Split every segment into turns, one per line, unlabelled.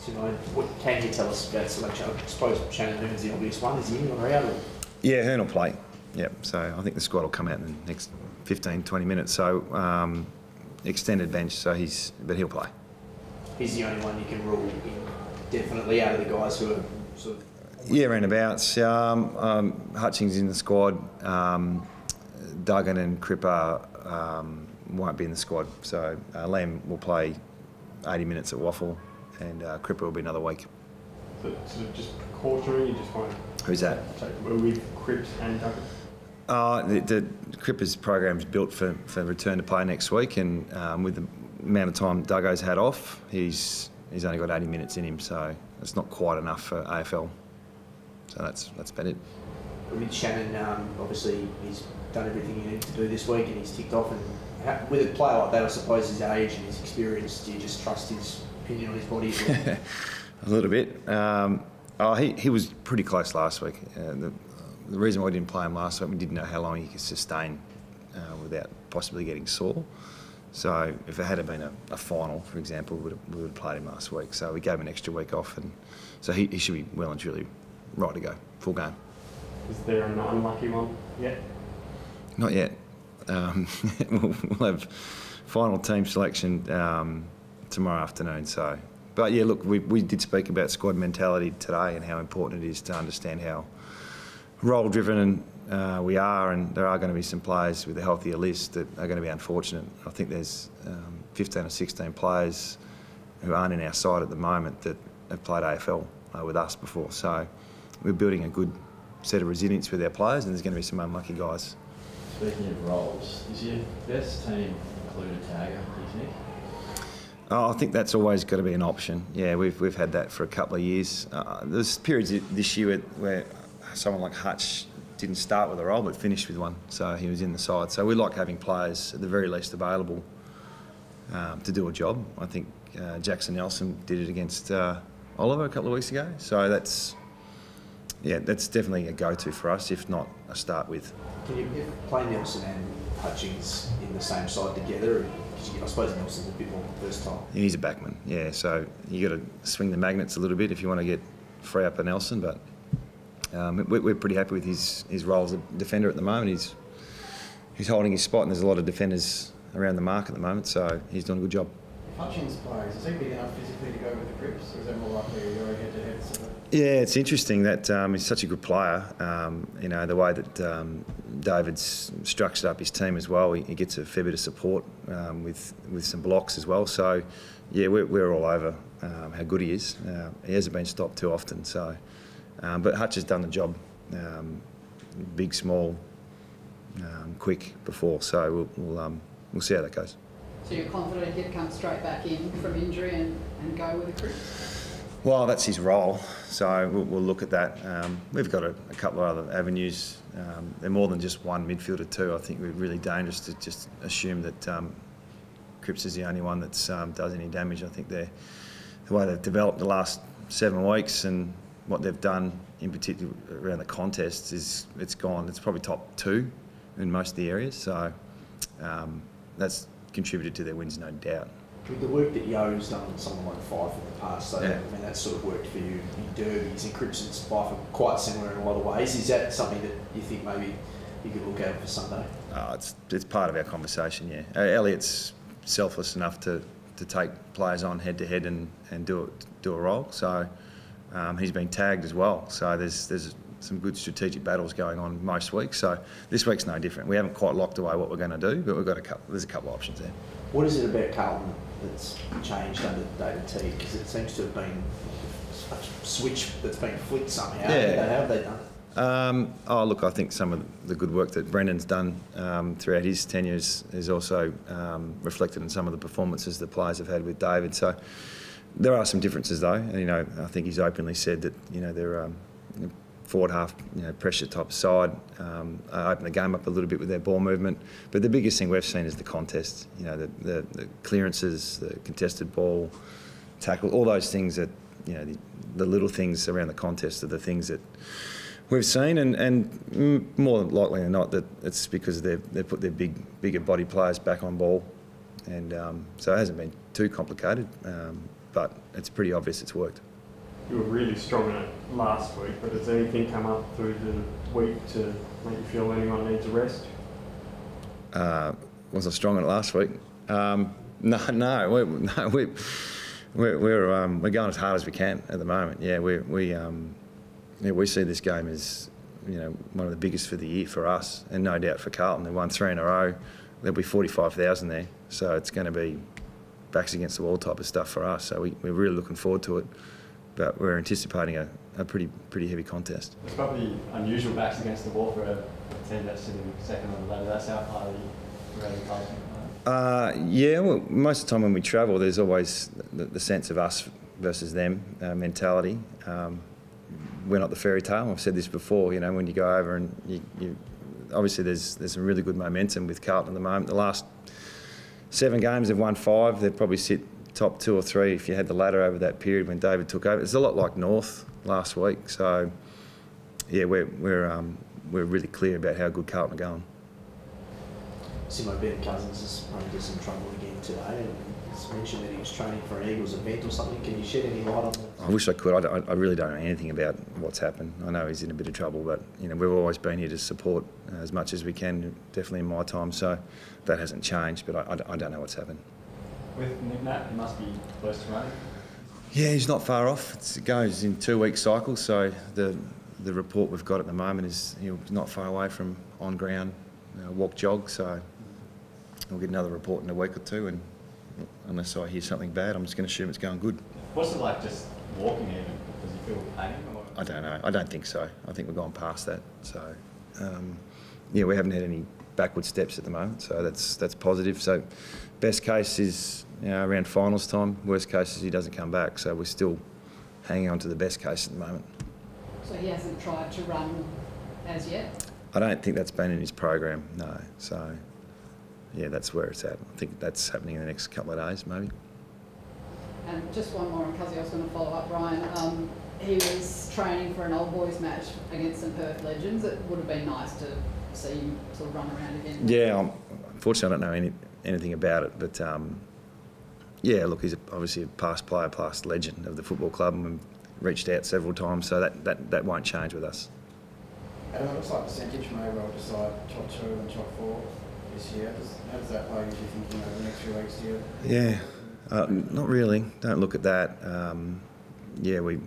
So, what can you tell us about selection? I suppose Shannon Hern's the obvious one. Is he in or out? Or?
Yeah, Hern will play. Yep. So I think the squad will come out in the next 15, 20 minutes. So extended bench. So but he'll play. He's
the only one you can rule definitely out of the guys who are sort of.
Yeah, roundabouts. Hutchings in the squad. Duggan and Cripper won't be in the squad. So Lamb will play 80 minutes at Waffle, and Cripper will be another week.
So sort of just precautionary, you just won't.
Who's that?
With Cripps and Duggan.
The Cripper's program's built for return to play next week, and with the amount of time Duggo's had off, he's only got 80 minutes in him, so it's not quite enough for AFL. So that's about it.
With Shannon, obviously he's done everything he needed to do this week, and he's ticked off. And with a player like that, I suppose his age and his experience, do you just trust his opinion on his body?
A little bit. He was pretty close last week. The reason why we didn't play him last week, we didn't know how long he could sustain without possibly getting sore. So if it had been a final, for example, we would have played him last week. So we gave him an extra week off, and so he should be well and truly right to go, full game.
Is there an unlucky one yet?
Not yet. We'll have final team selection tomorrow afternoon. So, but yeah, look, we did speak about squad mentality today and how important it is to understand how role-driven we are, and there are going to be some players with a healthier list that are going to be unfortunate. I think there's 15 or 16 players who aren't in our side at the moment that have played AFL with us before. So we're building a good set of resilience with our players, and there's going to be some unlucky guys.
Speaking of roles, is your best team include a tagger, do you think?
Oh, I think that's always got to be an option. Yeah, we've had that for a couple of years. There's periods this year where someone like Hutch didn't start with a role but finished with one, so he was in the side. So we like having players at the very least available to do a job. I think Jackson Nelson did it against Oliver a couple of weeks ago. So that's definitely a go-to for us, if not a start with.
Can you play Nelson and Hutchings in the same side together? I suppose Nelson's a bit more versatile.
He's a backman, yeah. So you got to swing the magnets a little bit if you want to free up a Nelson. But we're pretty happy with his role as a defender at the moment. He's holding his spot, and there's a lot of defenders around the mark at the moment. So he's doing a good job.
If Hutchings plays, is he big enough physically to go with the Cripps, or is that more likely to go head-to-head?
Yeah, it's interesting that he's such a good player. You know, the way that David's structured up his team as well, he gets a fair bit of support with some blocks as well. So, yeah, we're all over how good he is. He hasn't been stopped too often. So, but Hutch has done the job, big, small, quick before. So we'll see how that goes.
So you're confident he'd come straight back in from injury and go with the Cripps?
Well, that's his role, so we'll look at that. We've got a couple of other avenues. They're more than just one midfielder too. I think we're really dangerous to just assume that Cripps is the only one that does any damage. I think the way they've developed the last 7 weeks and what they've done in particular around the contests it's probably top 2 in most of the areas. So that's contributed to their wins, no doubt.
With the work that Yo's done on someone like Fife in the past, so yeah. I mean, that's sort of worked for you in Derbies, and Cripps and Fife are quite similar in a lot of ways. Is that something that you think maybe you could look at for Sunday?
It's part of our conversation, yeah. Elliott's selfless enough to take players on head-to-head and do a role, so he's been tagged as well. So there's some good strategic battles going on most weeks. So this week's no different. We haven't quite locked away what we're going to do, but there's a couple of options there.
What is it about Carlton that's changed under David T? Because it seems to have been a switch that's been flicked somehow. Yeah. How have they done it?
Look, I think some of the good work that Brendan's done throughout his tenure is also reflected in some of the performances the players have had with David. So there are some differences though. And, you know, I think he's openly said that, you know, they're forward half, you know, pressure type side, open the game up a little bit with their ball movement. But the biggest thing we've seen is the contest. You know, the clearances, the contested ball, tackle, all those things that, you know, the little things around the contest are the things that we've seen, and more likely than not that it's because they've put their bigger body players back on ball, and so it hasn't been too complicated. but it's pretty obvious it's worked.
You were really strong in it last week, but has anything come up through the week to make you feel anyone needs a rest?
Was I strong in it last week? No. We're going as hard as we can at the moment. Yeah, we see this game as one of the biggest for the year for us, and no doubt for Carlton. They won 3 in a row. There'll be 45,000 there, so it's going to be backs against the wall type of stuff for us. So we're really looking forward to it, but we're anticipating a pretty heavy contest.
It's probably unusual backs against the wall for a team that's sitting second on the ladder. That's how highly rated Carlton.
Yeah, well, most of the time when we travel, there's always the sense of us versus them mentality. We're not the fairy tale. I've said this before. When you go over and you obviously there's some really good momentum with Carlton at the moment. The last 7 games they've won 5. They'd probably sit top 2 or 3 if you had the ladder over that period when David took over. It's a lot like North last week. So yeah, we're really clear about how good Carlton are going.
Simo Ben Cousins has run into some trouble again today, and it's mentioned that he was training for an Eagles event or something. Can you shed any light on that?
I wish I could. I really don't know anything about what's happened. I know he's in a bit of trouble, but we've always been here to support as much as we can, definitely in my time, so that hasn't changed, but I don't know what's happened.
With Nick Nat, he must be close to running.
Yeah, he's not far off. It goes in 2-week cycles, so the report we've got at the moment is he's not far away from on ground walk jog, so we'll get another report in a week or 2, and unless I hear something bad, I'm just going to assume it's going good.
What's it like just walking even? Does he feel pain? Or?
I don't know. I don't think so. I think we've gone past that. So, yeah, we haven't had any backward steps at the moment, so that's positive. So, best case is around finals time. Worst case is he doesn't come back. So we're still hanging on to the best case at the moment.
So he hasn't tried to run as yet?
I don't think that's been in his program, no. So, yeah, that's where it's at. I think that's happening in the next couple of days, maybe.
And just one more on Cuzzy, I was going to follow up, Ryan. He was training for an old boys match against some Perth legends. It would have been nice to see him sort of run around again.
Yeah, unfortunately I don't know anything about it, but yeah, look, he's obviously a past player, past legend of the football club, and we've reached out several times, so that won't change with us.
And it looks like percentage may well decide top 2 and top 4 this year. How does that play into your thinking over the next few weeks, do you?
Yeah, not really. Don't look at that. Yeah, we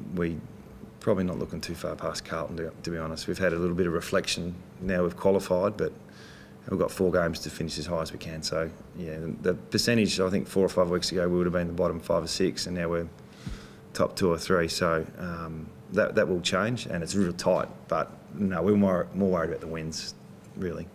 probably not looking too far past Carlton, to be honest. We've had a little bit of reflection now we've qualified, but we've got 4 games to finish as high as we can. So, yeah, the percentage, I think 4 or 5 weeks ago we would have been the bottom 5 or 6, and now we're top 2 or 3. So that will change, and it's real tight. But no, we're more worried about the wins, really.